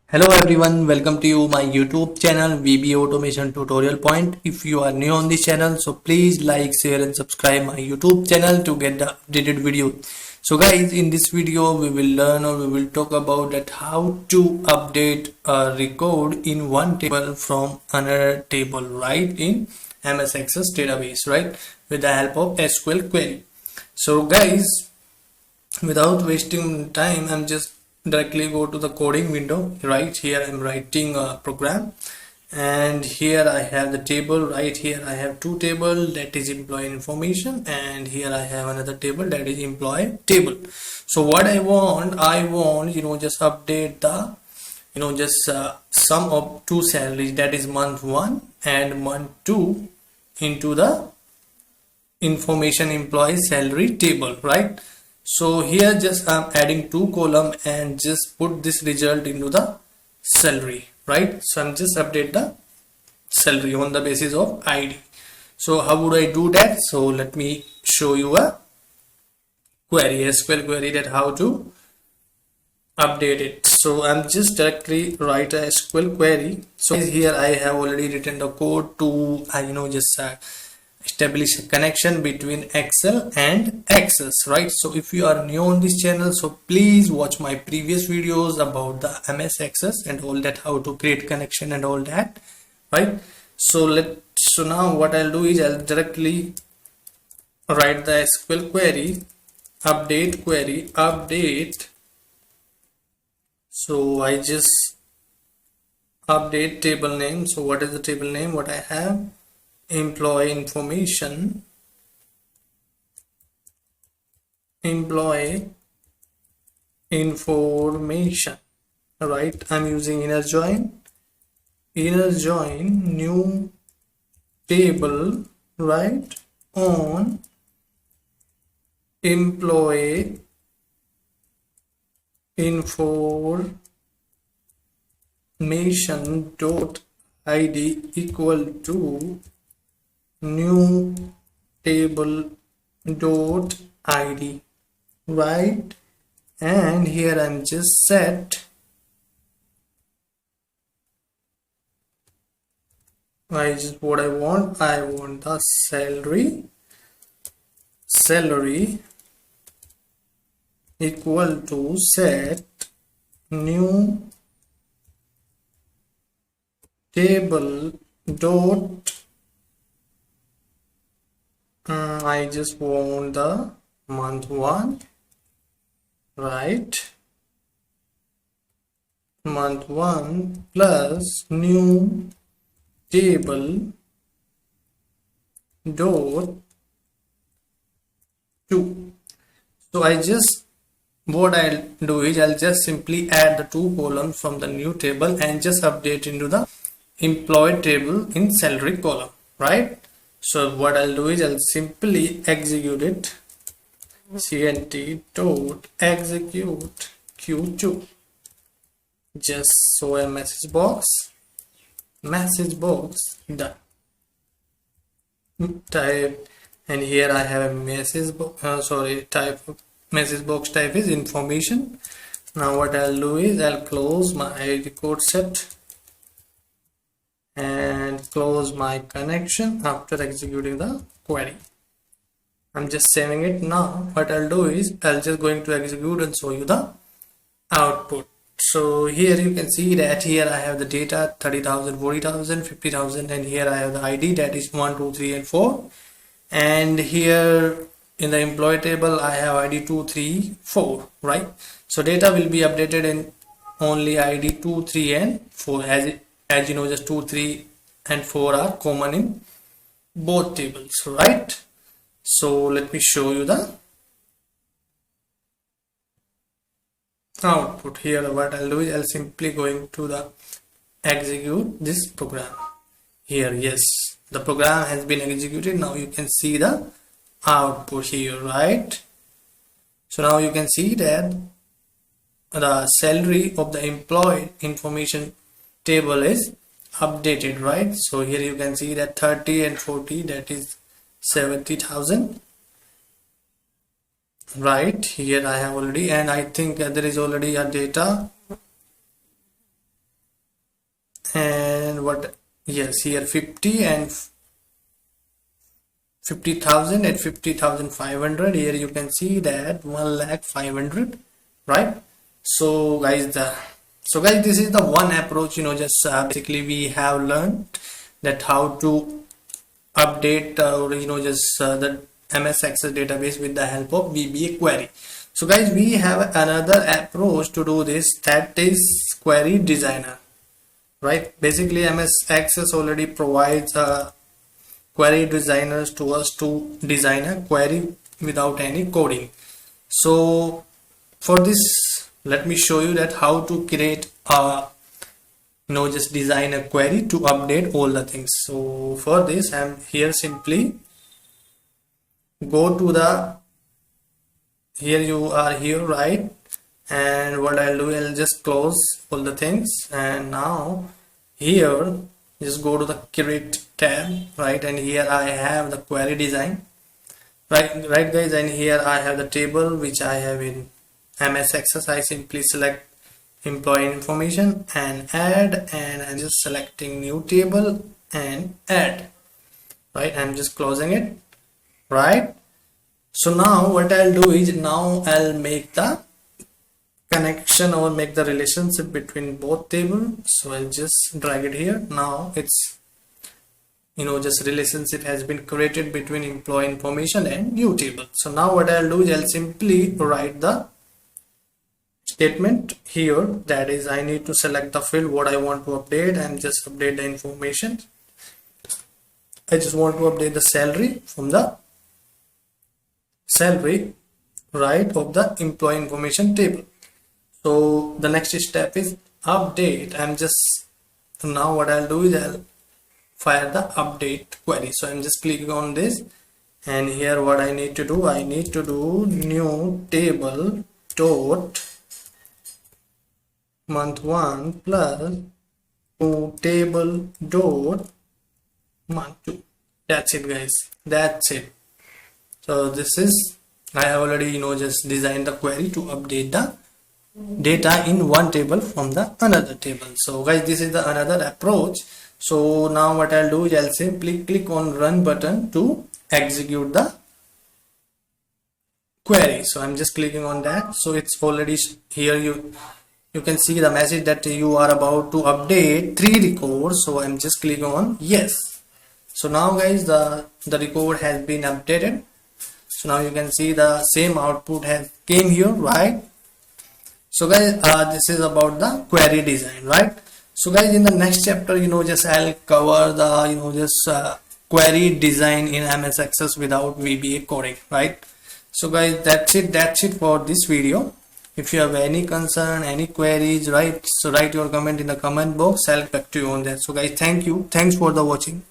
Hello everyone, welcome to you my YouTube channel VB Automation Tutorial Point. If you are new on this channel, so please like, share and subscribe my YouTube channel to get the updated video. So guys, in this video we will learn or we will talk about that how to update a record in one table from another table, right, in MS Access database, right, with the help of SQL query. So guys, without wasting time, I'm just directly go to the coding window. Right here I'm writing a program, and here I have the table. Right here I have two tables, that is employee information, and here I have another table, that is employee table. So what I want just update the just sum of two salaries, that is month 1 and month 2, into the information employee salary table, right? So here just I'm adding two column and just put this result into the salary, right? So I'm just update the salary on the basis of ID. So how would I do that? So let me show you a query, SQL query, that how to update it. So I'm just directly write a SQL query. So here I have already written the code to establish a connection between Excel and Access, right? So if you are new on this channel, so please watch my previous videos about the MS Access and all that, how to create connection and all that, right? So now what I'll do is I'll directly write the SQL query, update. So I just update table name. So what is the table name? What I have, employee information, right? I'm using inner join, new table, right, on employee information dot id equal to new table dot id, right? And here I'm just set what I want the salary equal to set new table dot I just want the month 1, right? Month 1 plus new table dot 2. So what I'll do is I'll just simply add the two columns from the new table and just update into the employee table in salary column, right? So what I'll do is I'll simply execute it, cnt dot execute q2, just show a message box done, type, and here I have a message box, message box type is information. Now what I'll do is I'll close my record set and close my connection after executing the query. I'm just saving it. Now what I'll do is I'll just going to execute and show you the output. So here you can see that here I have the data 30,000, 40,000, 50,000, and here I have the ID, that is 1, 2, 3 and 4, and here in the employee table I have ID 2, 3, 4, right? So data will be updated in only ID 2, 3 and 4, as you know, just 2, 3 and 4 are common in both tables, right? So let me show you the output. Here what I'll do is I'll simply going to the execute this program. Here, yes, the program has been executed. Now you can see the output here, right? So now you can see that the salary of the employee information table is updated, right? So here you can see that 30 and 40, that is 70,000, right? Here I have already, and I think there is already a data and what, yes, here 50 and 50,000 at 50,500. Here you can see that 1,500,000, right? So guys, this is the one approach, just basically we have learned that how to update or just the MS Access database with the help of VBA query. So guys, we have another approach to do this, that is query designer, right? Basically MS Access already provides query designers to us to design a query without any coding. So for this, let me show you that how to create a just design a query to update all the things. So for this, I'm here, simply go to the, here you are here, right? And what I'll do, I'll just close all the things, and now here just go to the create tab, right? And here I have the query design, right guys, and here I have the table which I have in MS Access. I simply select employee information and add, and I'm just selecting new table and add, right? I'm just closing it, right? So now what I'll do is, now I'll make the connection or make the relationship between both tables. So I'll just drag it here. Now it's just relationship has been created between employee information and new table. So now what I'll do is, I'll simply write the statement here, that is I need to select the field what I want to update, and just update the information. I just want to update the salary from the salary, right, of the employee information table. So the next step is update. I'm just, now what I'll do is I'll fire the update query. So I'm just clicking on this, and here what I need to do, I need to do new table dot month 1 plus new table dot month 2. That's it guys, that's it. So this is, I have already just designed the query to update the data in one table from the another table. So guys, this is the another approach. So now what I'll do is, I'll simply click on run button to execute the query. So I'm just clicking on that. So it's already here, you can see the message that you are about to update 3 records. So I'm just clicking on yes. So now guys, the record has been updated. So now you can see the same output has came here, right? So guys, this is about the query design, right? So guys, in the next chapter, just I'll cover the query design in MS Access without VBA coding, right? So guys, that's it for this video. If you have any concern, any queries, right, so write your comment in the comment box. I'll get back to you on that. So guys, thanks for the watching.